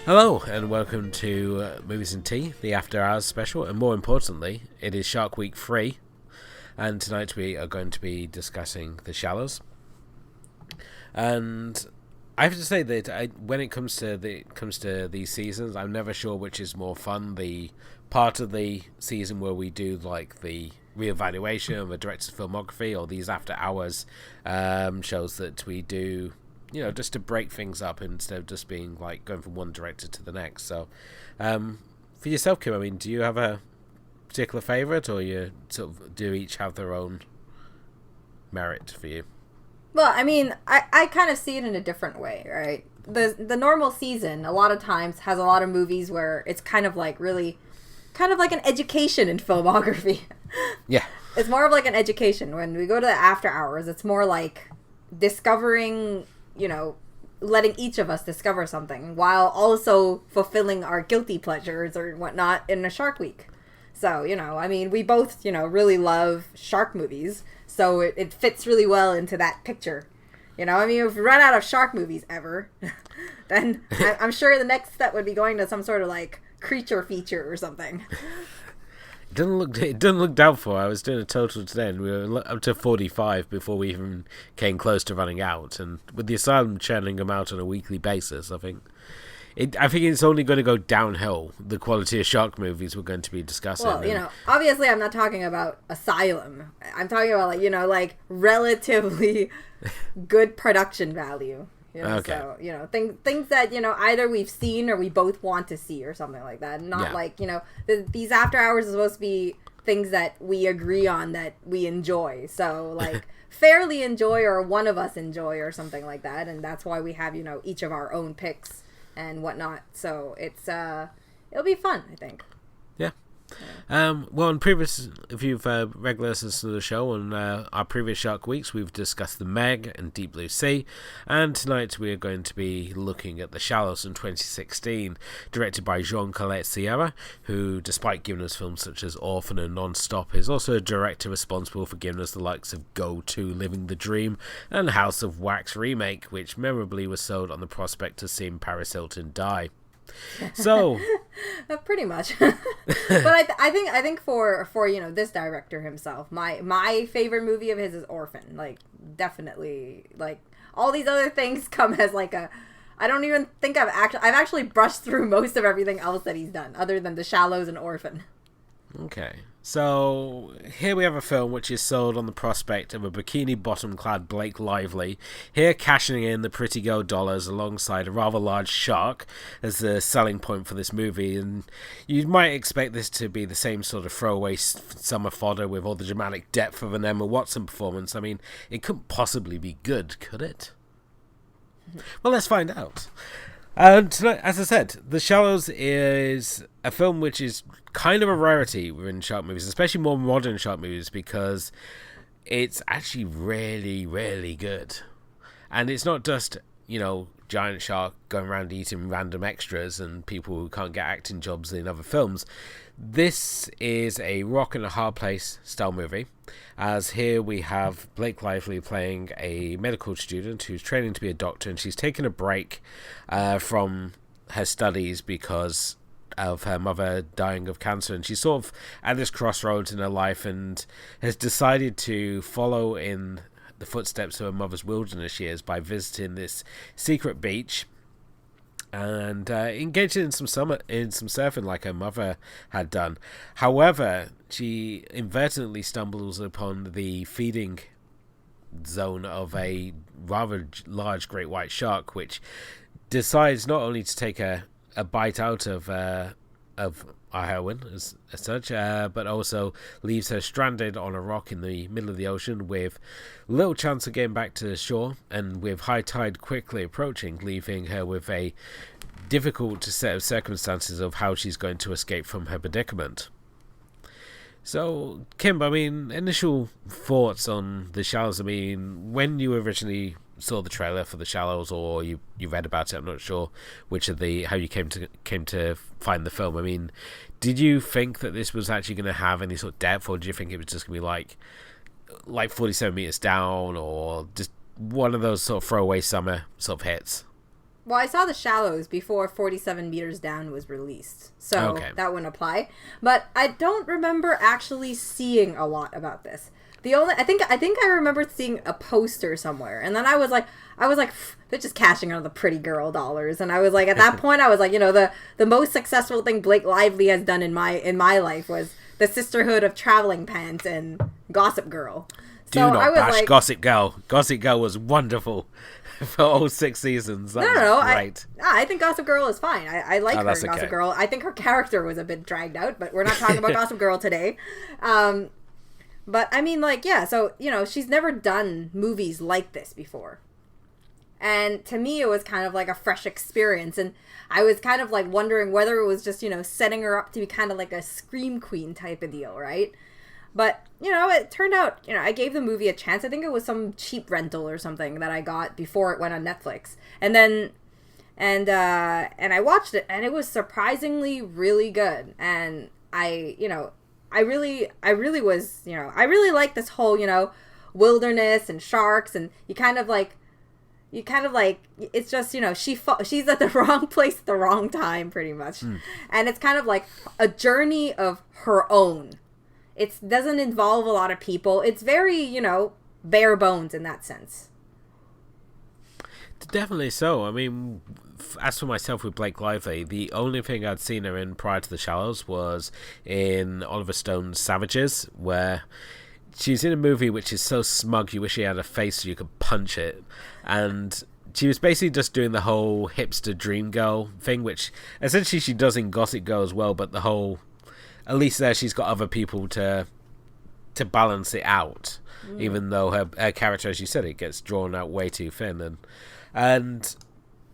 Hello and welcome to Movies and Tea, the After Hours special, and more importantly, it is Shark Week 3, and tonight we are going to be discussing The Shallows. And I have to say that when it comes to these seasons, I'm never sure which is more fun: the part of the season where we do like the reevaluation of a director's filmography, or these After Hours shows that we do, just to break things up instead of just being like going from one director to the next. So, for yourself, Kim, I mean, do you have a particular favourite, or you sort of do each have their own merit for you? Well, I mean, I kind of see it in a different way, right? The normal season, a lot of times, has a lot of movies where it's kind of like an education in filmography. Yeah. It's more of like an education. When we go to the After Hours, it's more like discovering, letting each of us discover something while also fulfilling our guilty pleasures or whatnot in a Shark Week. So, I mean, we both, really love shark movies, so it fits really well into that picture. I mean, if we run out of shark movies ever, then I'm sure the next step would be going to some sort of, like, creature feature or something. It doesn't look doubtful. I was doing a total today, and we were up to 45 before we even came close to running out. And with the Asylum churning them out on a weekly basis, I think it's only going to go downhill, the quality of shark movies we're going to be discussing. Well, obviously I'm not talking about Asylum. I'm talking about, like relatively good production value. Okay. So, things that, either we've seen or we both want to see or something like that. Not like, these After Hours are supposed to be things that we agree on that we enjoy. So, like, fairly enjoy or one of us enjoy or something like that. And that's why we have, each of our own picks and whatnot. So, it'll be fun, I think. Yeah. Well, if you've regular listeners to the show, on our previous Shark Weeks, we've discussed The Meg and Deep Blue Sea, and tonight we are going to be looking at The Shallows in 2016, directed by Jaume Collet-Serra, who, despite giving us films such as Orphan and Non-stop, is also a director responsible for giving us the likes of Go 2, Living the Dream, and House of Wax remake, which memorably was sold on the prospect of seeing Paris Hilton die. So pretty much. But I think for this director himself, my favorite movie of his is Orphan. Like, definitely, like, all these other things come as like I don't even think I've actually brushed through most of everything else that he's done other than The Shallows and Orphan. Okay, so here we have a film which is sold on the prospect of a bikini-bottom clad Blake Lively, here cashing in the pretty girl dollars alongside a rather large shark as the selling point for this movie, and you might expect this to be the same sort of throwaway summer fodder with all the dramatic depth of an Emma Watson performance. I mean, it couldn't possibly be good, could it? Well, let's find out. Tonight, as I said, The Shallows is a film which is kind of a rarity within shark movies, especially more modern shark movies, because it's actually really, really good. And it's not just, giant shark going around eating random extras and people who can't get acting jobs in other films. This is a rock and a hard place style movie, as here we have Blake Lively playing a medical student who's training to be a doctor, and she's taken a break from her studies because of her mother dying of cancer, and she's sort of at this crossroads in her life and has decided to follow in the footsteps of her mother's wilderness years by visiting this secret beach and engaging in some surfing like her mother had done. However, she inadvertently stumbles upon the feeding zone of a rather large great white shark, which decides not only to take a bite out of our heroine as such, but also leaves her stranded on a rock in the middle of the ocean with little chance of getting back to the shore, and with high tide quickly approaching, leaving her with a difficult set of circumstances of how she's going to escape from her predicament. So, Kim, I mean, initial thoughts on The Shallows. I mean, when you originally saw the trailer for The Shallows, or you read about it, I'm not sure how you came to find the film. I mean, did you think that this was actually going to have any sort of depth, or did you think it was just going to be like 47 meters down, or just one of those sort of throwaway summer sort of hits? Well, I saw The Shallows before 47 Meters Down was released, so that wouldn't apply. But I don't remember actually seeing a lot about this. I think I remember seeing a poster somewhere, and then I was like, they're just cashing on the pretty girl dollars, and I was like, at that point, I was like, the most successful thing Blake Lively has done in my life was the Sisterhood of Traveling Pants and Gossip Girl. Do not bash Gossip Girl. Gossip Girl was wonderful for all 6 seasons. No. Right. I think Gossip Girl is fine. I like her in Gossip Girl. I think her character was a bit dragged out, but we're not talking about Gossip Girl today. But I mean, so, she's never done movies like this before. And to me, it was kind of like a fresh experience. And I was kind of like wondering whether it was just, setting her up to be kind of like a Scream Queen type of deal, right? But, it turned out, I gave the movie a chance. I think it was some cheap rental or something that I got before it went on Netflix. And then, and I watched it, and it was surprisingly really good. And I really like this whole, wilderness and sharks, and you kind of like, it's just, she's at the wrong place at the wrong time, pretty much. And it's kind of like a journey of her own. It doesn't involve a lot of people. It's very, bare bones in that sense. Definitely so. I mean, as for myself with Blake Lively, the only thing I'd seen her in prior to The Shallows was in Oliver Stone's Savages, where she's in a movie which is so smug you wish she had a face so you could punch it. And she was basically just doing the whole hipster dream girl thing, which essentially she does in Gossip Girl as well, but the whole... At least there she's got other people to balance it out, even though her character, as you said, it gets drawn out way too thin. And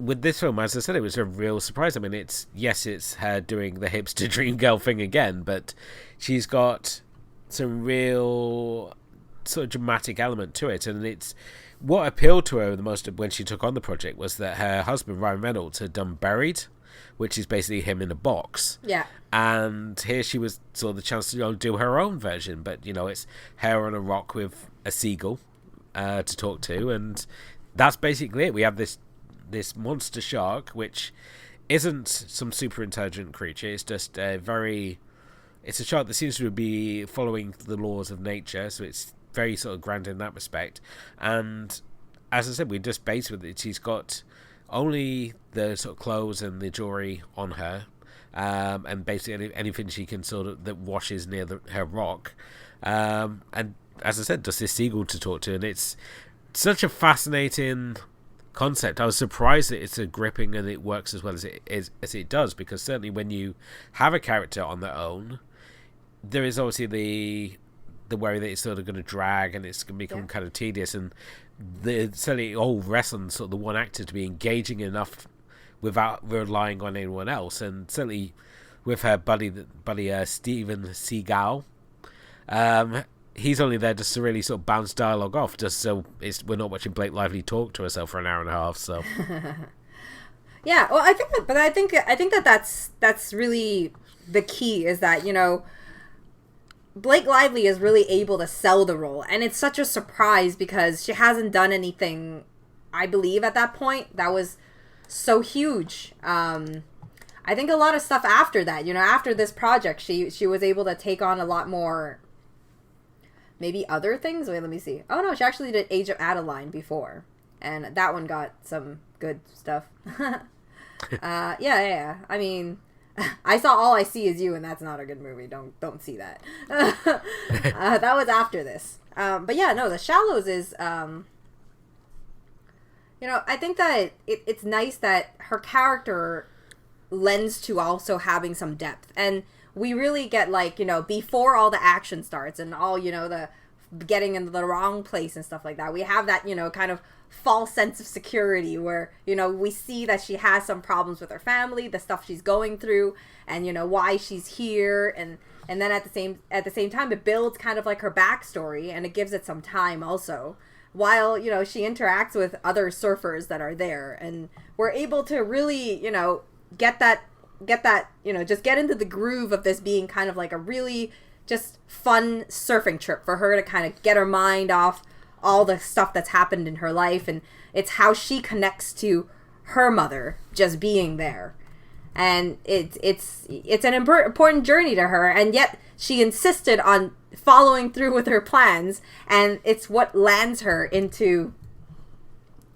with this film, as I said, it was a real surprise. I mean, it's her doing the hipster dream girl thing again, but she's got some real sort of dramatic element to it. And it's what appealed to her the most when she took on the project was that her husband, Ryan Reynolds, had done Buried, which is basically him in a box. Yeah. And here she was sort of the chance to do her own version, but it's her on a rock with a seagull to talk to, and that's basically it. We have this monster shark, which isn't some super intelligent creature. It's just it's a shark that seems to be following the laws of nature, so it's very sort of grand in that respect. And as I said, we just base with it. She's got only the sort of clothes and the jewelry on her, and basically anything she can sort of that washes near her rock, and as I said, just this seagull to talk to, and it's such a fascinating concept. I was surprised that it's a gripping and it works as well as it does, because certainly when you have a character on their own, there is obviously the worry that it's sort of going to drag and it's going to become kind of tedious, and certainly all rests on sort of the one actor to be engaging enough without relying on anyone else. And certainly with her buddy Steven Seagal, he's only there just to really sort of bounce dialogue off, just so we're not watching Blake Lively talk to herself for an hour and a half. So yeah, well, I think that's really the key, is that Blake Lively is really able to sell the role, and it's such a surprise because she hasn't done anything, I believe, at that point that was so huge. I think a lot of stuff after that, after this project, she was able to take on a lot more, maybe other things. Wait, let me see. Oh no, she actually did Age of Adeline before, and that one got some good stuff. Yeah. I mean, I saw All I See Is You, and that's not a good movie. Don't see that. That was after this. But yeah, no, The Shallows is, I think that it's nice that her character lends to also having some depth. And we really get, before all the action starts and all, the getting into the wrong place and stuff like that, we have that, kind of false sense of security where, we see that she has some problems with her family, the stuff she's going through, and, why she's here. And then at the same time, it builds kind of like her backstory, and it gives it some time also, while, she interacts with other surfers that are there. And we're able to really, get that, just get into the groove of this being kind of like a really just fun surfing trip for her to kind of get her mind off all the stuff that's happened in her life. And it's how she connects to her mother just being there. And it's an important journey to her, and yet she insisted on following through with her plans, and it's what lands her into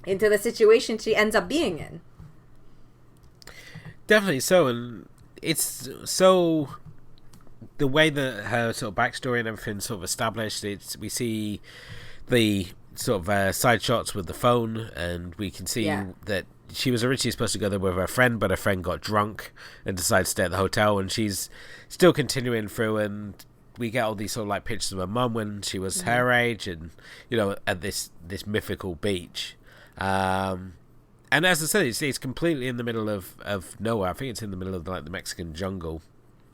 the situation she ends up being in. Definitely so, and it's so the way that her sort of backstory and everything sort of established. We see the sort of side shots with the phone, and we can see that she was originally supposed to go there with her friend, but her friend got drunk and decided to stay at the hotel, and she's still continuing through, and we get all these sort of like pictures of her mum when she was her age, and at this mythical beach. And as I said, it's completely in the middle of nowhere. I think it's in the middle of like the Mexican jungle.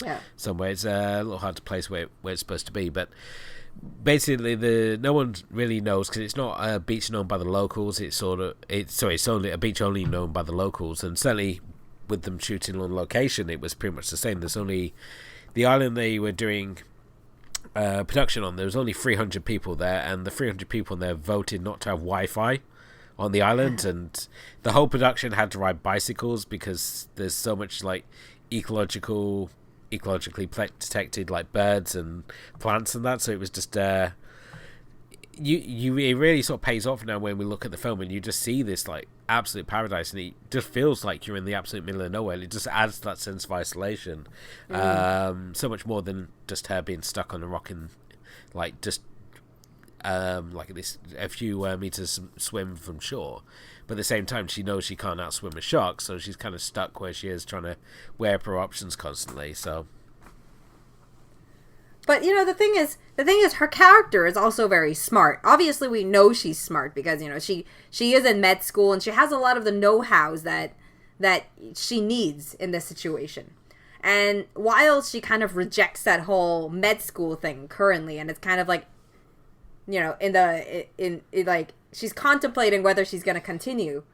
Yeah. Somewhere. It's a little hard to place where it's supposed to be, but basically no one really knows, because it's not a beach known by the locals. It's only a beach only known by the locals, and certainly with them shooting on location, it was pretty much the same. There's only the island they were doing production on. There was only 300 people there, and the 300 people there voted not to have Wi-Fi on the island, and the whole production had to ride bicycles because there's so much like ecologically protected like birds and plants and that. So it was just it really sort of pays off now when we look at the film, and you just see this like absolute paradise, and it just feels like you're in the absolute middle of nowhere, and it just adds to that sense of isolation. So much more than just her being stuck on a rock and like just like this a few meters swim from shore. But at the same time, she knows she can't outswim a shark, so she's kind of stuck where she is, trying to weigh up her options constantly. So, but the thing is, her character is also very smart. Obviously, we know she's smart because she is in med school, and she has a lot of the know-hows that she needs in this situation. And while she kind of rejects that whole med school thing currently, and it's kind of like, in like she's contemplating whether she's going to continue.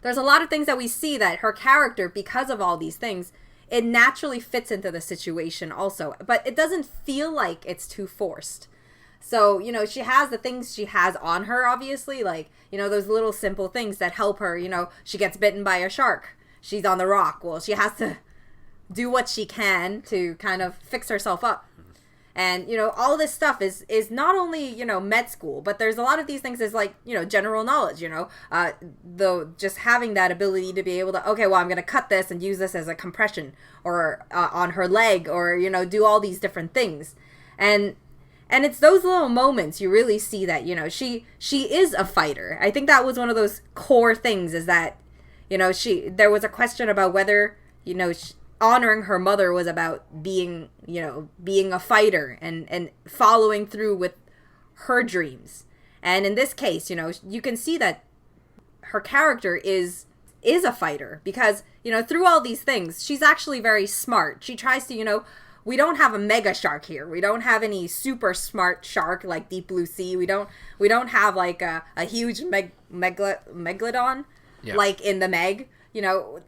There's a lot of things that we see that her character, because of all these things, it naturally fits into the situation also, but it doesn't feel like it's too forced. So, she has the things she has on her, obviously, like, those little simple things that help her. She gets bitten by a shark. She's on the rock. Well, she has to do what she can to kind of fix herself up. And, all this stuff is not only, med school, but there's a lot of these things is like, general knowledge, just having that ability to be able to, okay, well, I'm going to cut this and use this as a compression or on her leg, or, do all these different things. And it's those little moments you really see that, she is a fighter. I think that was one of those core things, is that, there was a question about whether, honoring her mother was about being a fighter and following through with her dreams. And in this case, you can see that her character is a fighter because, through all these things, she's actually very smart. She tries to, we don't have a mega shark here. We don't have any super smart shark like Deep Blue Sea. We don't have like a huge megalodon like in the Meg.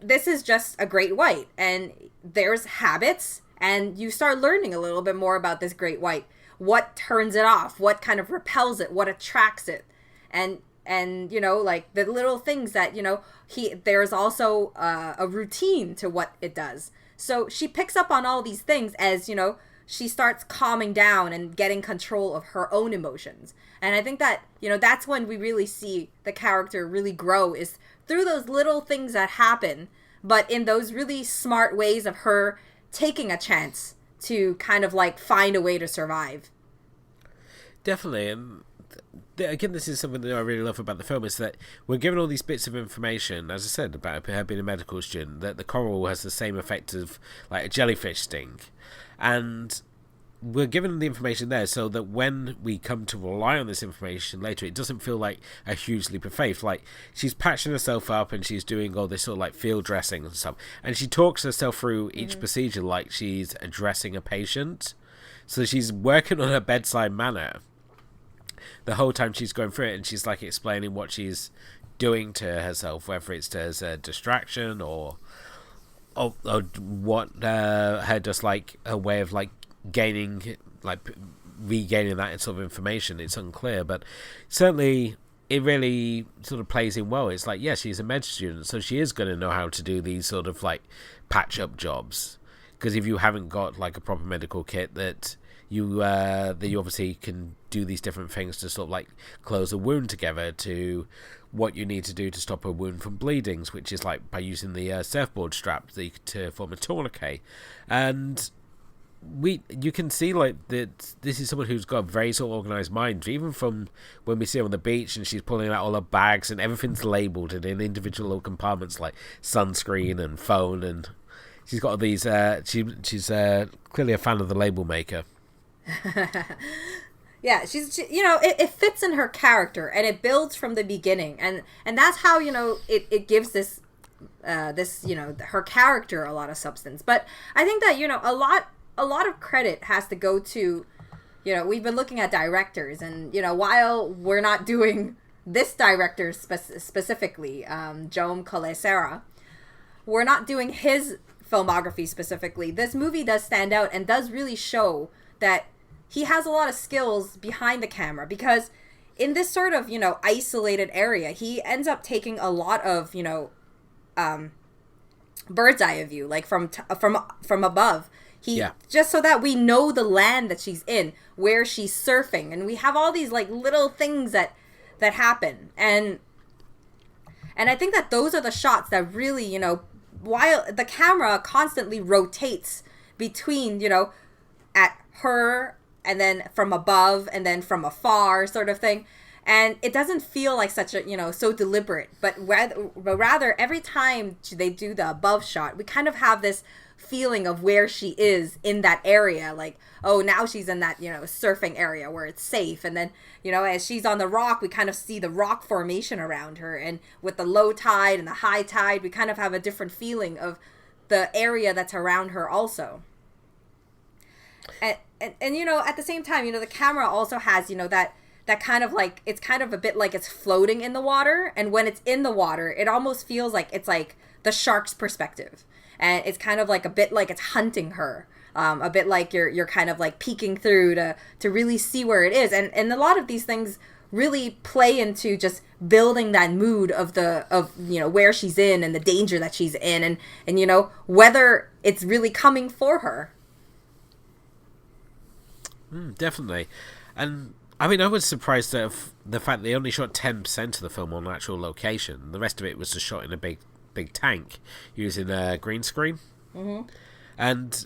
This is just a great white, and there's habits, and you start learning a little bit more about this great white. What turns it off? What kind of repels it? What attracts it? And like the little things that, there's also a routine to what it does. So she picks up on all these things as, she starts calming down and getting control of her own emotions. And I think that, that's when we really see the character really grow, is through those little things that happen, but in those really smart ways of her taking a chance to kind of like find a way to survive. Definitely. And again, this is something that I really love about the film, is that we're given all these bits of information, as I said, about her being a medical student, that the coral has the same effect of like a jellyfish sting. And we're given the information there so that when we come to rely on this information later, it doesn't feel like a huge leap of faith. Like, she's patching herself up and she's doing all this sort of like field dressing and stuff, and she talks herself through each procedure like she's addressing a patient. So she's working on her bedside manner the whole time she's going through it, and she's like explaining what she's doing to herself, whether it's as a distraction or what her just like a way of like regaining that sort of information. It's unclear, but certainly it really sort of plays in well. It's like, yeah, she's a med student, so she is going to know how to do these sort of like patch up jobs. Because if you haven't got like a proper medical kit that you obviously can do these different things to sort of like close a wound together to what you need to do to stop a wound from bleeding, which is like by using the surfboard strap to form a tourniquet. And you can see like that this is someone who's got a very sort of organized mind, even from when we see her on the beach and she's pulling out all her bags and everything's labeled and in individual little compartments like sunscreen and phone, and she's got all these she's clearly a fan of the Labelmaker. Yeah, it fits in her character and it builds from the beginning, and that's how it gives this her character a lot of substance. But I think that a lot of credit has to go to, we've been looking at directors, and while we're not doing this director specifically, Jaume Collet-Serra, we're not doing his filmography specifically. This movie does stand out and does really show that he has a lot of skills behind the camera, because in this sort of, isolated area, he ends up taking a lot of, bird's eye view, like from above. Just so that we know the land that she's in, where she's surfing, and we have all these like little things that happen, and I think that those are the shots that really, while the camera constantly rotates between, at her and then from above and then from afar sort of thing. And it doesn't feel like such a, so deliberate, but rather every time they do the above shot, we kind of have this feeling of where she is in that area. Like, oh, now she's in that, surfing area where it's safe. And then, as she's on the rock, we kind of see the rock formation around her. And with the low tide and the high tide, we kind of have a different feeling of the area that's around her also. And at the same time, the camera also has, that kind of like, it's kind of a bit like it's floating in the water. And when it's in the water, it almost feels like it's like the shark's perspective. And it's kind of like a bit like it's hunting her. A bit like you're kind of like peeking through to really see where it is. And a lot of these things really play into just building that mood of where she's in and the danger that she's in, and whether it's really coming for her. Definitely. And I mean, I was surprised at the fact they only shot 10% of the film on actual location. The rest of it was just shot in a big tank using a green screen. Mm-hmm. And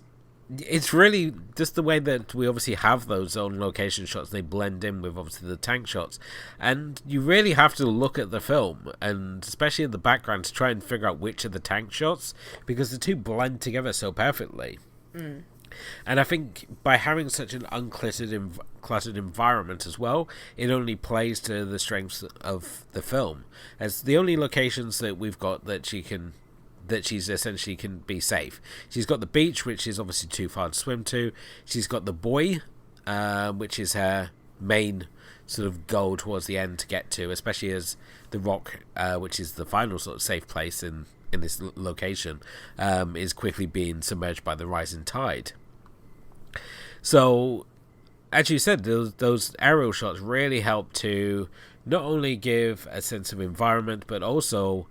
it's really just the way that we obviously have those on location shots. They blend in with obviously the tank shots, and you really have to look at the film, and especially in the background, to try and figure out which are the tank shots, because the two blend together so perfectly. And I think by having such an cluttered environment as well, it only plays to the strengths of the film, as the only locations that we've got that she's essentially can be safe. She's got the beach, which is obviously too far to swim to. She's got the buoy, which is her main sort of goal towards the end to get to, especially as the rock, which is the final sort of safe place in this location, is quickly being submerged by the rising tide. So, as you said, those aerial shots really help to not only give a sense of environment, but also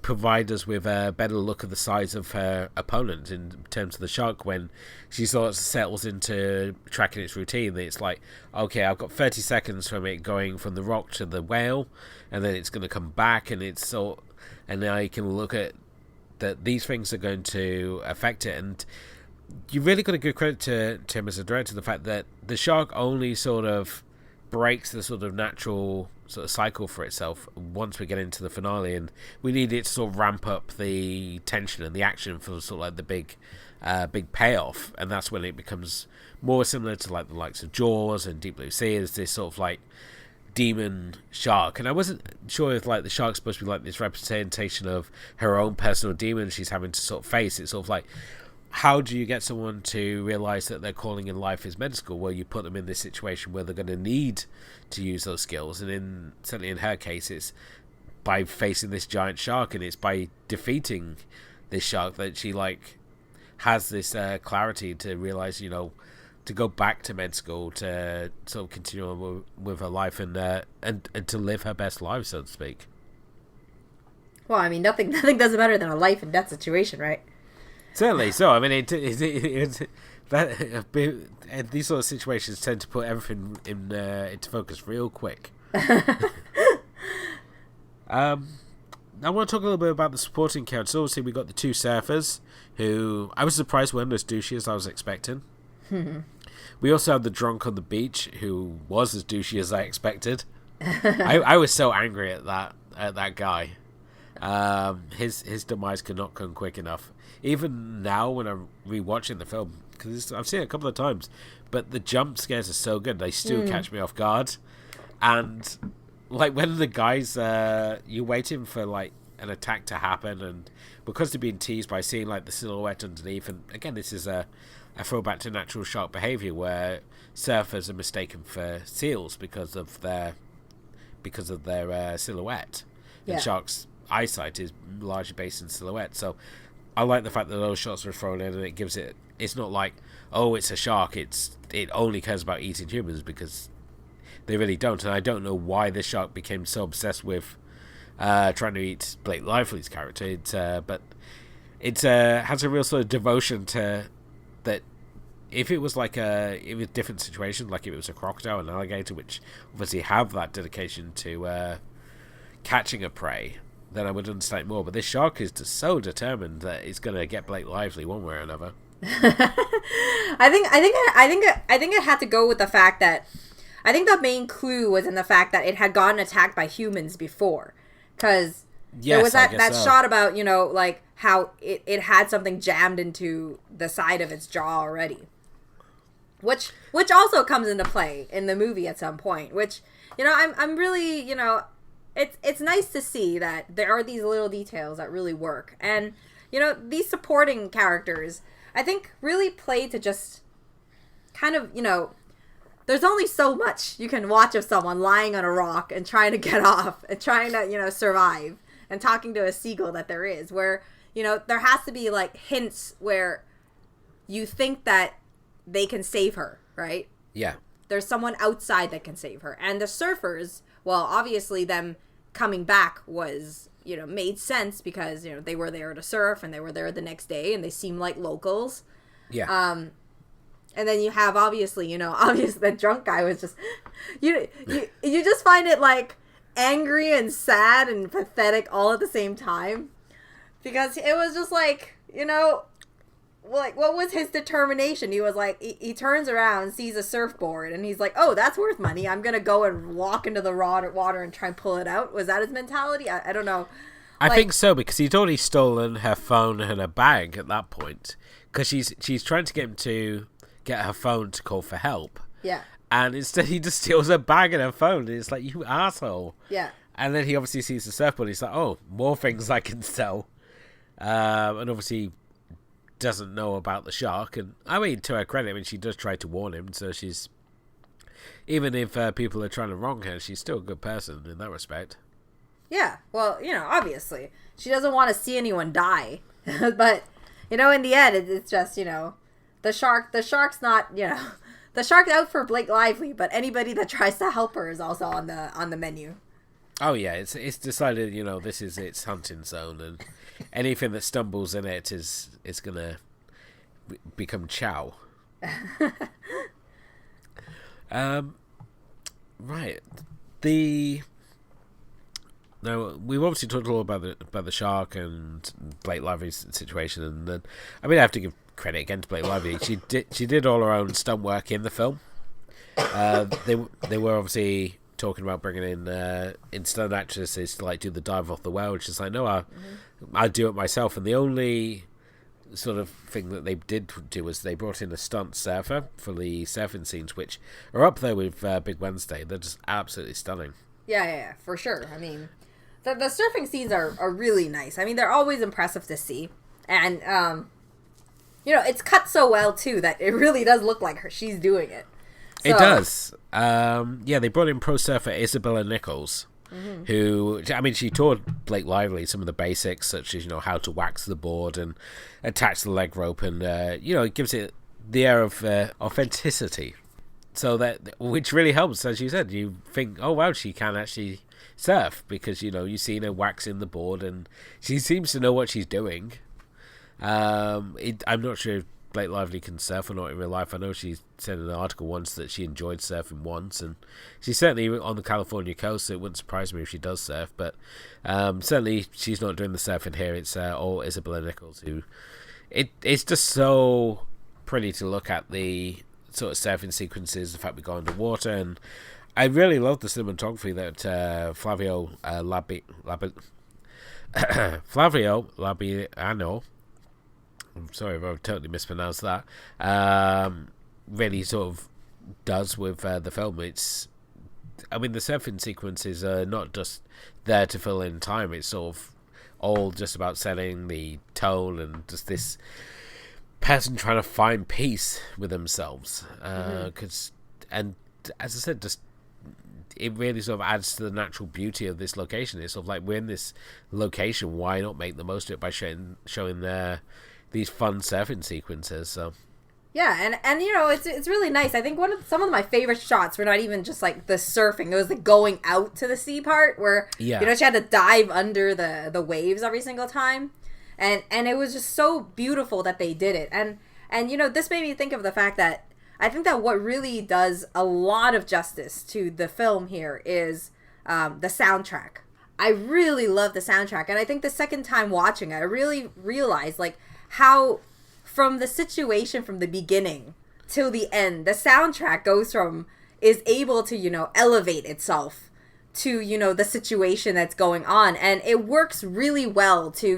provide us with a better look at the size of her opponent in terms of the shark. When she sort of settles into tracking its routine, it's like, okay, I've got 30 seconds from it going from the rock to the whale, and then it's going to come back, and now you can look at that these things are going to affect it. And you really got to give credit to him as a director, the fact that the shark only sort of breaks the sort of natural sort of cycle for itself once we get into the finale, and we need it to sort of ramp up the tension and the action for sort of like the big payoff, and that's when it becomes more similar to like the likes of Jaws and Deep Blue Sea, as this sort of like demon shark. And I wasn't sure if like the shark's supposed to be like this representation of her own personal demon she's having to sort of face. It's sort of like, how do you get someone to realize that their calling in life is med school? Well, you put them in this situation where they're going to need to use those skills, and certainly in her case, it's by facing this giant shark, and it's by defeating this shark that she like has this clarity to realize, to go back to med school to sort of continue on with her life and to live her best life, so to speak. Well, I mean, nothing does better than a life and death situation, right? Certainly. So, I mean, these sort of situations tend to put everything into focus real quick. I want to talk a little bit about the supporting characters. Obviously, we got the two surfers, who I was surprised weren't as douchey as I was expecting. We also had the drunk on the beach, who was as douchey as I expected. I was so angry at that guy. His demise could not come quick enough. Even now, when I'm rewatching the film, because I've seen it a couple of times, but the jump scares are so good, they still catch me off guard. And like when the guys, you're waiting for like an attack to happen, and because they're being teased by seeing like the silhouette underneath, and again, this is a throwback to natural shark behavior where surfers are mistaken for seals because of their silhouette. Yeah. And sharks' eyesight is largely based in silhouette, so I like the fact that those shots were thrown in, and it gives it. It's not like, oh, it's a shark. It only cares about eating humans, because they really don't. And I don't know why the shark became so obsessed with trying to eat Blake Lively's character. But it has a real sort of devotion to that. If it was like a different situation, like if it was a crocodile and an alligator, which obviously have that dedication to catching a prey, then I would understand more. But this shark is just so determined that it's going to get Blake Lively one way or another. I think it had to go with the fact that I think the main clue was in the fact that it had gotten attacked by humans before, because there was that shot about, you know, like how it had something jammed into the side of its jaw already, which also comes into play in the movie at some point. Which, you know, I'm really, you know. It's nice to see that there are these little details that really work. And, you know, these supporting characters, I think, really play to just kind of, you know, there's only so much you can watch of someone lying on a rock and trying to get off and trying to, you know, survive and talking to a seagull that there is, where, you know, there has to be, like, hints where you think that they can save her, right? Yeah. There's someone outside that can save her. And the surfers, well, obviously them coming back was, you know, made sense because, you know, they were there to surf and they were there the next day and they seemed like locals. Yeah. And then you have obviously the drunk guy was just, you just find it like angry and sad and pathetic all at the same time, because it was just like, you know, like, what was his determination? He was like, he turns around, sees a surfboard, and he's like, oh, that's worth money. I'm going to go and walk into the water and try and pull it out. Was that his mentality? I don't know. I think so, because he'd already stolen her phone and her bag at that point. Because she's trying to get him to get her phone to call for help. Yeah. And instead he just steals her bag and her phone. And it's like, you asshole. Yeah. And then he obviously sees the surfboard. He's like, oh, more things I can sell. And obviously doesn't know about the shark, and I mean, to her credit, I mean, she does try to warn him, so she's, even if people are trying to wrong her, she's still a good person in that respect. Yeah, well, you know, obviously she doesn't want to see anyone die, but, you know, in the end, it's just, you know, the shark's not, you know, the shark's out for Blake Lively, but anybody that tries to help her is also on the menu. Oh yeah, it's decided, you know, this is its hunting zone, and anything that stumbles in it is gonna become chow. Right. Now we've obviously talked a lot about the shark and Blake Lively's situation, and then, I mean, I have to give credit again to Blake Lively. She did all her own stunt work in the film. They were obviously talking about bringing in stunt actresses to like do the dive off the well, which is like, no, I'll do it myself. And the only sort of thing that they did do was they brought in a stunt surfer for the surfing scenes, which are up there with Big Wednesday. They're just absolutely stunning. Yeah, for sure. I mean, the surfing scenes are really nice. I mean, they're always impressive to see. And, you know, it's cut so well, too, that it really does look like she's doing it. So, it does. Yeah, they brought in pro surfer Isabella Nichols, who, I mean, she taught Blake Lively some of the basics, such as, you know, how to wax the board and attach the leg rope, and, you know, it gives it the air of authenticity. So that, which really helps, as you said. You think, oh wow, she can actually surf, because you've seen her waxing the board, and she seems to know what she's doing. I'm not sure if Blake Lively can surf or not in real life. I know she said in an article once that she enjoyed surfing once, and she's certainly on the California coast, so it wouldn't surprise me if she does surf. But certainly she's not doing the surfing here. It's all Isabella Nichols, who it's just so pretty to look at, the sort of surfing sequences, the fact we go underwater, and I really love the cinematography that Flavio Labiano, I'm sorry if I've totally mispronounced that, really sort of does with the film. The surfing sequences are not just there to fill in time. It's sort of all just about setting the tone, and just this person trying to find peace with themselves. And as I said, just it really sort of adds to the natural beauty of this location. It's sort of like, we're in this location, why not make the most of it by showing these fun surfing sequences? So yeah, and it's really nice. I think some of my favorite shots were not even just like the surfing. It was the going out to the sea part where she had to dive under the waves every single time, and it was just so beautiful that they did it. And this made me think of the fact that I think that what really does a lot of justice to the film here is the soundtrack. I really love the soundtrack, and I think the second time watching it, I really realized like how, from the situation from the beginning till the end, the soundtrack is able to elevate itself to the situation that's going on, and it works really well to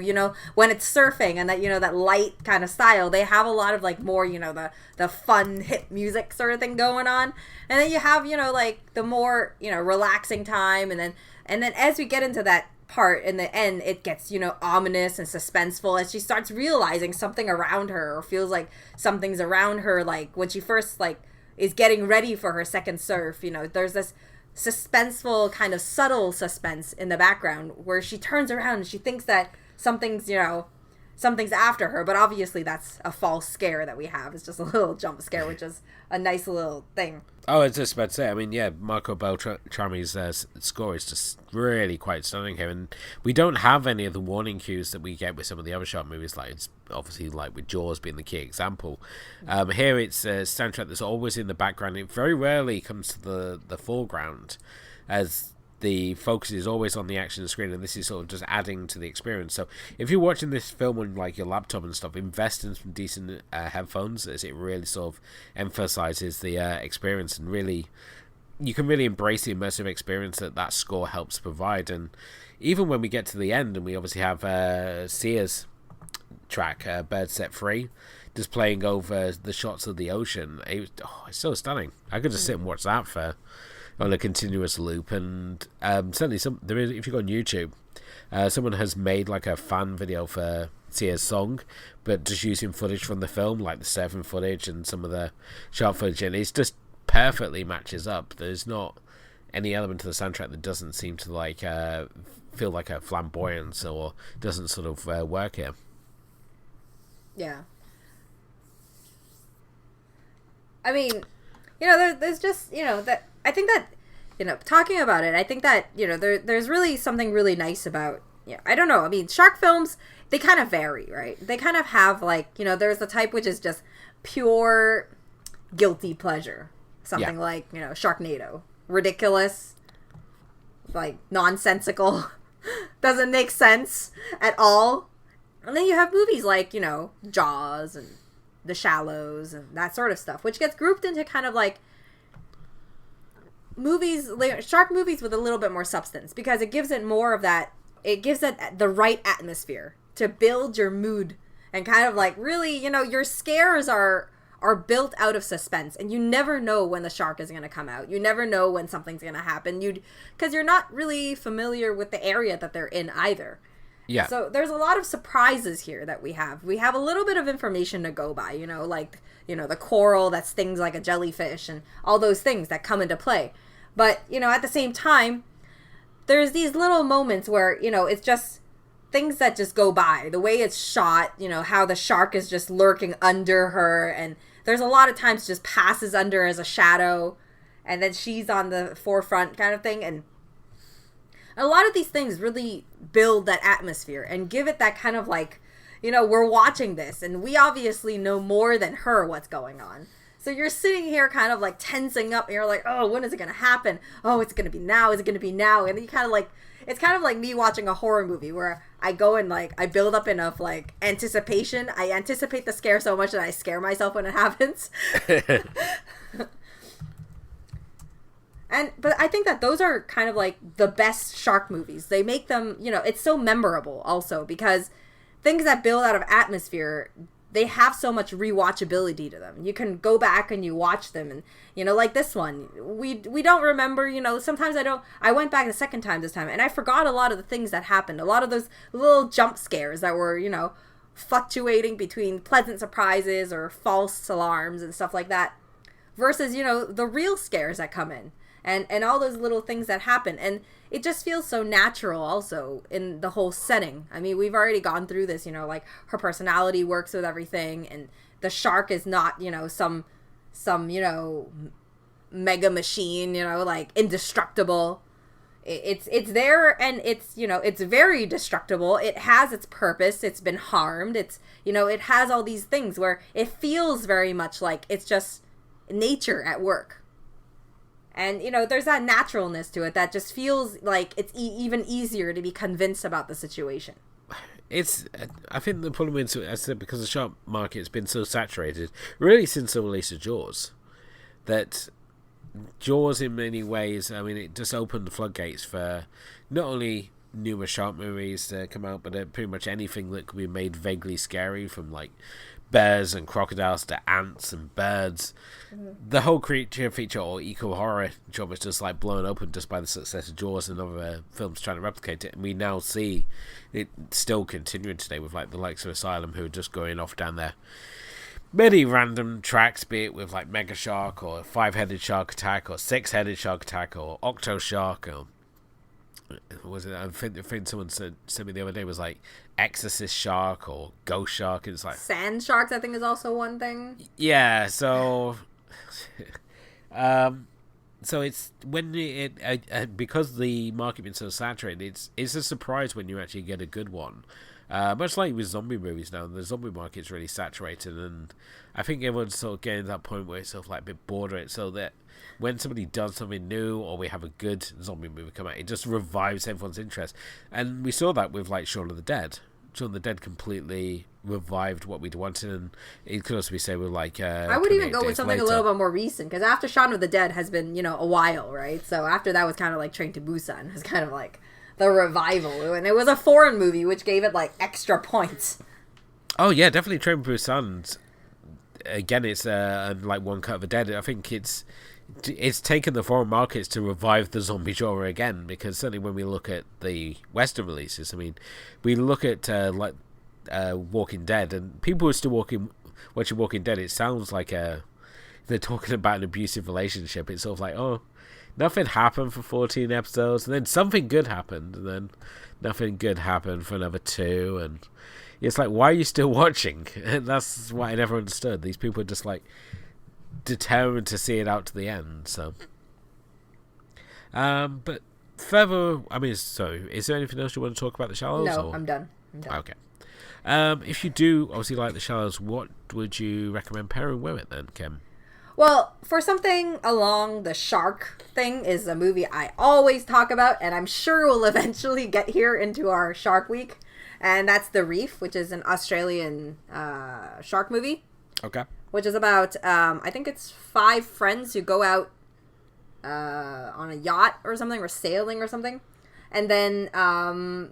when it's surfing and that that light kind of style. They have a lot of like more the fun hip music sort of thing going on, and then you have like the more relaxing time, and then as we get into that part in the end, it gets ominous and suspenseful as she starts realizing something around her, or feels like something's around her, like when she first like is getting ready for her second surf. There's this suspenseful kind of subtle suspense in the background where she turns around and she thinks that something's after her, but obviously that's a false scare that we have. It's just a little jump scare, which is a nice little thing. Oh, I was just about to say, Marco Beltrami's score is just really quite stunning here, and we don't have any of the warning cues that we get with some of the other shark movies, like it's obviously like with Jaws being the key example. Here it's a soundtrack that's always in the background. It very rarely comes to the foreground, as the focus is always on the action screen, and this is sort of just adding to the experience. So if you're watching this film on like your laptop and stuff, invest in some decent headphones, as it really sort of emphasizes the experience, and really you can really embrace the immersive experience that score helps provide. And even when we get to the end, and we obviously have Sia's track, Bird Set Free, just playing over the shots of the ocean, it's so stunning. I could just sit and watch that on a continuous loop. And certainly if you go on YouTube, someone has made like a fan video for Sia's song, but just using footage from the film, like the surfing footage and some of the shark footage, and it's just perfectly matches up. There's not any element to the soundtrack that doesn't seem to like feel like a flamboyance, or doesn't sort of work here. Yeah. I mean, there's just, that I think that, talking about it, I think that, there's really something really nice about, I don't know. I mean, shark films, they kind of vary, right? They kind of have like, there's the type which is just pure guilty pleasure. Something like, Sharknado. Ridiculous. Like, nonsensical. Doesn't make sense at all. And then you have movies like, Jaws and The Shallows and that sort of stuff, which gets grouped into kind of like shark movies with a little bit more substance, because it gives it more of that, it gives it the right atmosphere to build your mood, and kind of like really, your scares are built out of suspense, and you never know when the shark is going to come out. You never know when something's going to happen. Because you're not really familiar with the area that they're in either. Yeah. So there's a lot of surprises here that we have. We have a little bit of information to go by, like, the coral that stings like a jellyfish and all those things that come into play. But, at the same time, there's these little moments where, it's just things that just go by. The way it's shot, how the shark is just lurking under her, and there's a lot of times just passes under as a shadow, and then she's on the forefront kind of thing. And a lot of these things really build that atmosphere and give it that kind of like, you know, we're watching this and we obviously know more than her what's going on. So you're sitting here kind of like tensing up and you're like, oh, when is it going to happen? Oh, it's going to be now. Is it going to be now? And you kind of like, it's kind of like me watching a horror movie where I go and like, I build up enough like anticipation. I anticipate the scare so much that I scare myself when it happens. But I think that those are kind of like the best shark movies. They make them, you know, it's so memorable also because things that build out of atmosphere, they have so much rewatchability to them. You can go back and you watch them and, you know, like this one, we don't remember, you know, sometimes I went back the second time this time and I forgot a lot of the things that happened. A lot of those little jump scares that were, you know, fluctuating between pleasant surprises or false alarms and stuff like that versus, you know, the real scares that come in. And all those little things that happen. And it just feels so natural also in the whole setting. I mean, we've already gone through this, you know, like her personality works with everything. And the shark is not, you know, some you know, mega machine, you know, like indestructible. It's there and it's, you know, it's very destructible. It has its purpose. It's been harmed. It's, you know, it has all these things where it feels very much like it's just nature at work. And, you know, there's that naturalness to it that just feels like it's even easier to be convinced about the situation. I think the problem is, as I said, because the shark market has been so saturated, really since the release of Jaws, that Jaws in many ways, I mean, it just opened the floodgates for not only newer shark movies to come out, but pretty much anything that could be made vaguely scary, from like bears and crocodiles to ants and birds. The whole creature feature or eco horror job is just like blown open just by the success of Jaws and other films trying to replicate it. And we now see it still continuing today with like the likes of Asylum, who are just going off down there many random tracks, be it with like Mega Shark or 5-headed Shark Attack or 6-headed Shark Attack or Octo Shark or was it? I think someone sent me the other day was like Exorcist Shark or Ghost Shark. It's like Sand Sharks, I think, is also one thing. Yeah, so so it's when because the market been so saturated, it's a surprise when you actually get a good one. Much like with zombie movies now, the zombie market's really saturated, and I think everyone's sort of getting to that point where it's sort of like a bit bored of it, so that when somebody does something new or we have a good zombie movie come out, it just revives everyone's interest. And we saw that with like Shaun of the Dead. Shaun of the Dead completely revived what we'd wanted, and it could also be said with like I would even go with something a little bit more recent, because after Shaun of the Dead has been, you know, a while, right? So after that was kind of like Train to Busan. It was kind of like the revival, and it was a foreign movie, which gave it like extra points. Oh yeah, definitely Train to Busan. Again, it's like One Cut of the Dead. I think it's taken the foreign markets to revive the zombie genre again, because certainly when we look at the Western releases, I mean, we look at like Walking Dead, and people are still watching Walking Dead. It sounds like they're talking about an abusive relationship. It's sort of like, oh, nothing happened for 14 episodes, and then something good happened, and then nothing good happened for another 2, and it's like, why are you still watching? And that's what I never understood. These people are just like determined to see it out to the end. So but further, I mean, so is there anything else you want to talk about The Shallows? No, I'm done. Okay. If you do obviously like The Shallows, what would you recommend pairing with it then, Kim? Well, for something along the shark thing is a movie I always talk about, and I'm sure we'll eventually get here into our Shark Week, and that's The Reef, which is an Australian shark movie. Okay. Which is about, I think it's 5 friends who go out on a yacht or something, or sailing or something, and then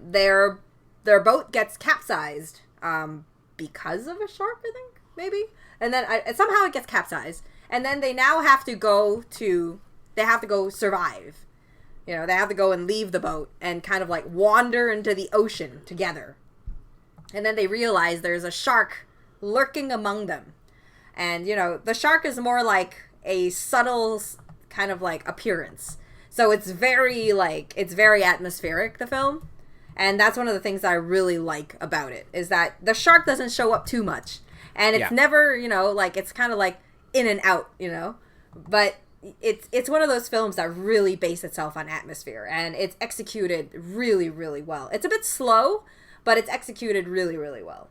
their boat gets capsized because of a shark, I think, maybe, and then somehow it gets capsized. And then they now have to go survive. You know, they have to go and leave the boat and kind of like wander into the ocean together. And then they realize there's a shark lurking among them. And, you know, the shark is more like a subtle kind of like appearance. So it's very atmospheric, the film. And that's one of the things I really like about it, is that the shark doesn't show up too much. And it's never, you know, like, it's kind of like, in and out, you know. But it's one of those films that really base itself on atmosphere, and it's executed really, really well. It's a bit slow, but it's executed really, really well.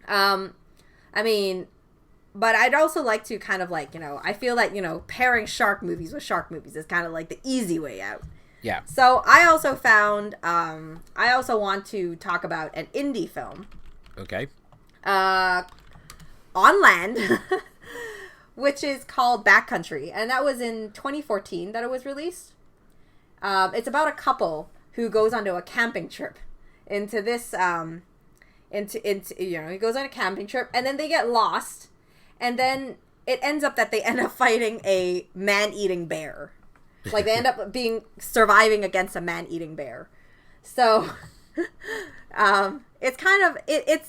I mean, but I'd also like to kind of like, you know, I feel that, you know, pairing shark movies with shark movies is kind of like the easy way out. Yeah. So I also found, I also want to talk about an indie film. Okay. On land, which is called Backcountry, and that was in 2014 that it was released. It's about a couple who goes onto a camping trip into this, into you know, he goes on a camping trip, and then they get lost, and then it ends up that they end up fighting a man-eating bear. Like, they end up surviving against a man-eating bear. So, it's kind of, it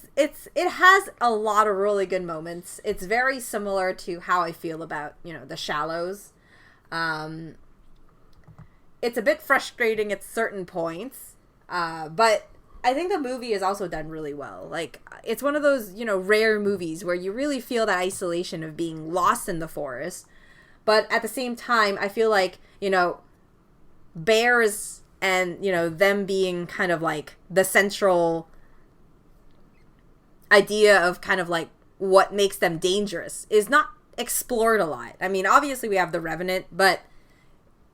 has a lot of really good moments. It's very similar to how I feel about, you know, The Shallows. It's a bit frustrating at certain points, but I think the movie is also done really well. Like, it's one of those, you know, rare movies where you really feel that isolation of being lost in the forest. But at the same time, I feel like, you know, bears and, you know, them being kind of like the central idea of kind of like what makes them dangerous is not explored a lot. I mean, obviously we have The Revenant, but,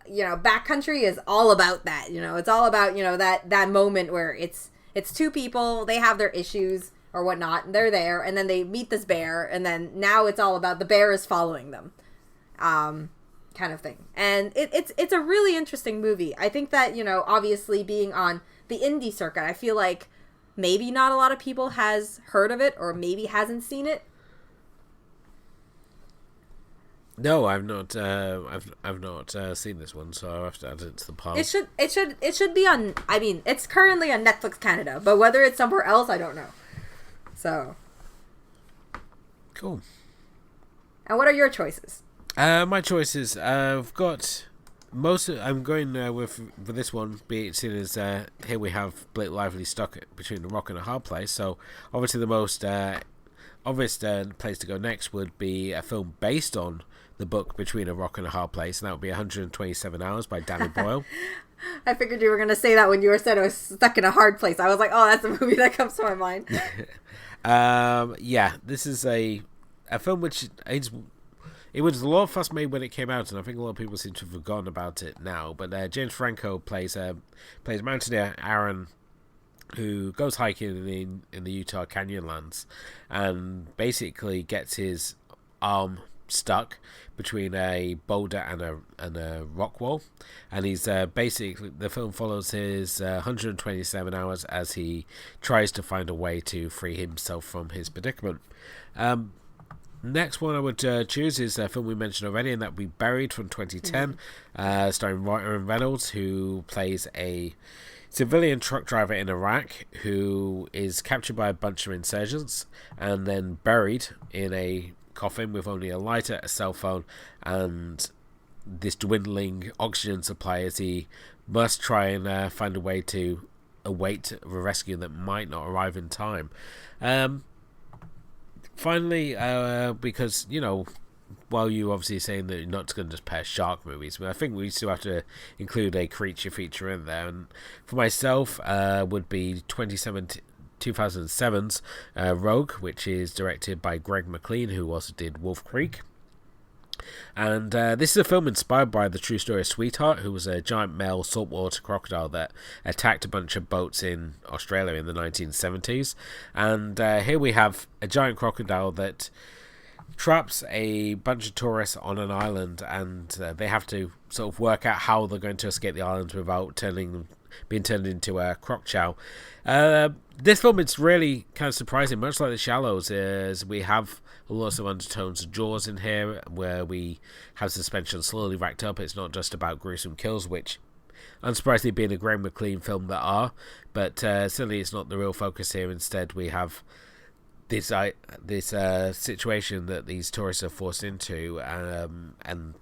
you know, Backcountry is all about that. You know, it's all about, you know, that moment where it's two people, they have their issues or whatnot, and they're there, and then they meet this bear, and then now it's all about the bear is following them. Kind of thing. And it's a really interesting movie. I think that, you know, obviously being on the indie circuit, I feel like maybe not a lot of people has heard of it or maybe hasn't seen it. No, I've not. I've not seen this one, so I'll have to add it to the pile. It should be on. I mean, it's currently on Netflix Canada, but whether it's somewhere else, I don't know. So cool. And what are your choices? My choices. I've got most. I'm going with this one. Be it seen as here we have Blake Lively stuck between a rock and a hard place. So obviously the most obvious place to go next would be a film based on the book Between a Rock and a Hard Place, and that would be 127 Hours by Danny Boyle. I figured you were going to say that when you said I was stuck in a hard place. I was like, oh, that's a movie that comes to my mind. Yeah, this is a film which it was a lot of fuss made when it came out, and I think a lot of people seem to have forgotten about it now. But James Franco plays mountaineer Aaron, who goes hiking in the Utah Canyonlands, and basically gets his arm stuck between a boulder and a rock wall, and he's basically, the film follows his 127 hours as he tries to find a way to free himself from his predicament. Next one I would choose is a film we mentioned already, and that would be Buried from 2010, starring Ryan Reynolds, who plays a civilian truck driver in Iraq who is captured by a bunch of insurgents and then buried in a coffin with only a lighter, a cell phone, and this dwindling oxygen supply, as he must try and find a way to await a rescue that might not arrive in time. Finally, because, you know, while you obviously saying that you're not going to just pair shark movies, but I think we still have to include a creature feature in there. And for myself, would be 2007's Rogue, which is directed by Greg McLean, who also did Wolf Creek. And this is a film inspired by the true story of Sweetheart, who was a giant male saltwater crocodile that attacked a bunch of boats in Australia in the 1970s. And here we have a giant crocodile that traps a bunch of tourists on an island, and they have to sort of work out how they're going to escape the island without being turned into a croc chow. This film, it's really kind of surprising, much like The Shallows, is we have lots of undertones of Jaws in here, where we have suspension slowly racked up. It's not just about gruesome kills, which, unsurprisingly, being a Graham McLean film, there are, but certainly it's not the real focus here. Instead, we have this situation that these tourists are forced into, and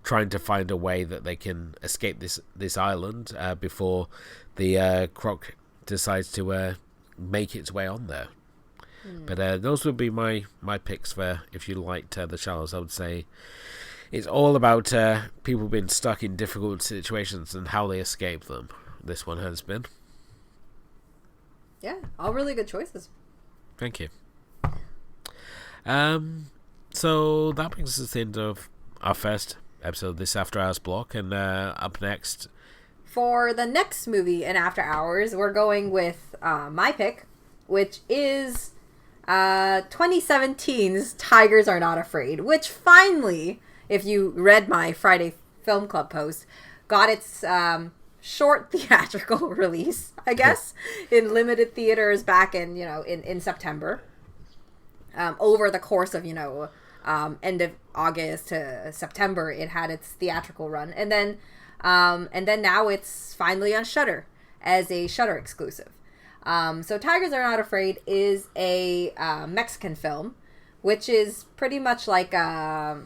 trying to find a way that they can escape this island before the croc decides to make its way on there. But those would be my picks for if you liked The Shallows. I would say it's all about people being stuck in difficult situations and how they escape them. This one has been. Yeah, all really good choices. Thank you. So that brings us to the end of our first episode of this After Hours block, and up next, for the next movie in After Hours, we're going with my pick, which is 2017's Tigers Are Not Afraid, which finally, if you read my Friday Film Club post, got its short theatrical release, I guess, in limited theaters back in, in September. Over the course of, end of August to September, it had its theatrical run. And then now it's finally on Shudder as a Shudder exclusive. So Tigers Are Not Afraid is a Mexican film, which is pretty much like a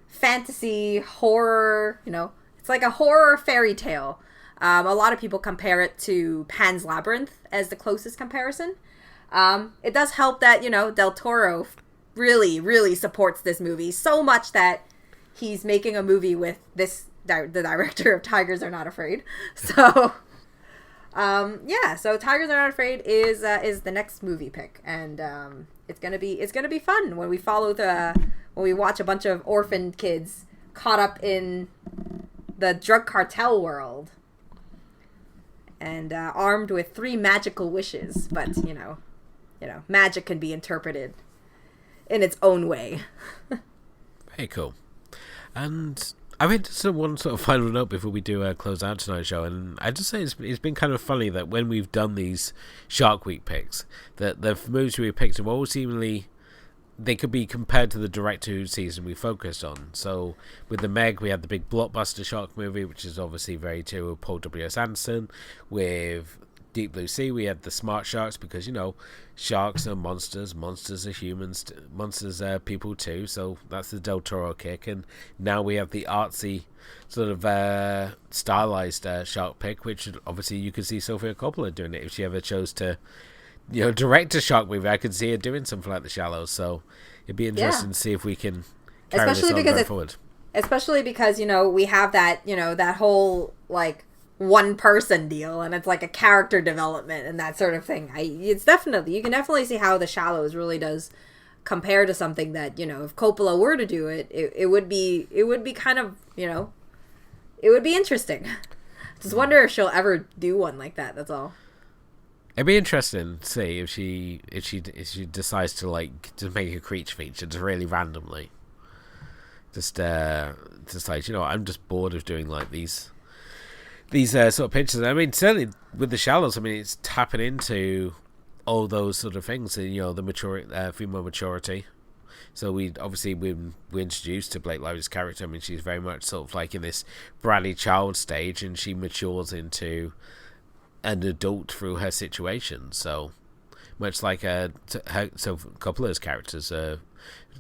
fantasy horror, it's like a horror fairy tale. A lot of people compare it to Pan's Labyrinth as the closest comparison. It does help that, Del Toro really, really supports this movie so much that he's making a movie with the director of Tigers Are Not Afraid. So, so Tigers Are Not Afraid is the next movie pick, and it's gonna be fun when we when we watch a bunch of orphaned kids caught up in the drug cartel world and armed with 3 magical wishes, but magic can be interpreted in its own way. Very cool. And I mean, just one sort of final note before we do close out tonight's show, and I just say it's been kind of funny that when we've done these Shark Week picks, that the movies we picked have all seemingly, they could be compared to the director whose season we focused on. So with the Meg, we had the big blockbuster shark movie, which is obviously very true of Paul W.S. Anderson. With Deep Blue Sea, we had the smart sharks because, sharks are monsters, monsters are humans, monsters are people too, so that's the Del Toro kick. And now we have the artsy sort of stylized shark pick, which obviously you could see Sofia Coppola doing it if she ever chose to direct a shark movie. I could see her doing something like The Shallows, so it'd be interesting to see if we can carry this on going forward. Especially because, we have that, that whole, one person deal, and it's like a character development and that sort of thing. You can definitely see how The Shallows really does compare to something that, if Coppola were to do it, it would be kind of, it would be interesting. Just wonder if she'll ever do one like that, that's all. It'd be interesting to see if she decides to make a creature feature just really randomly. Just I'm just bored of doing these sort of pictures. I mean, certainly with The Shallows, I mean, it's tapping into all those sort of things, the female maturity. So we introduced to Blake Lively's character. I mean, she's very much sort of in this bratty child stage, and she matures into an adult through her situation. So much like so a couple of those characters are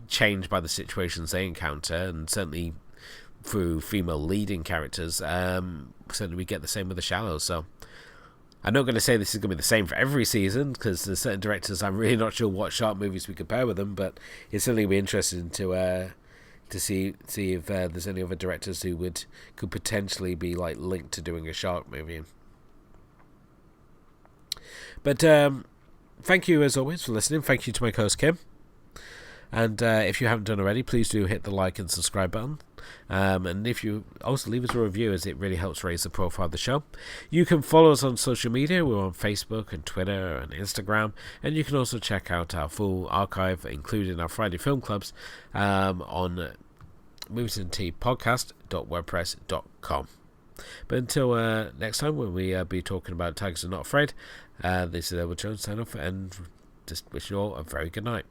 changed by the situations they encounter, and certainly through female leading characters, certainly we get the same with The Shallows. So I'm not going to say this is going to be the same for every season, because there's certain directors I'm really not sure what shark movies we compare with them, but it's certainly be interesting to see if there's any other directors who could potentially be linked to doing a shark movie. But thank you as always for listening. Thank you to my host Kim. And if you haven't done already, please do hit the like and subscribe button. And if you also leave us a review, as it really helps raise the profile of the show. You can follow us on social media. We're on Facebook and Twitter and Instagram. And you can also check out our full archive, including our Friday Film Clubs, on moviesandteapodcast.wordpress.com. But until next time, when we be talking about Tigers Are Not Afraid, this is Edward Jones signing off, and just wishing you all a very good night.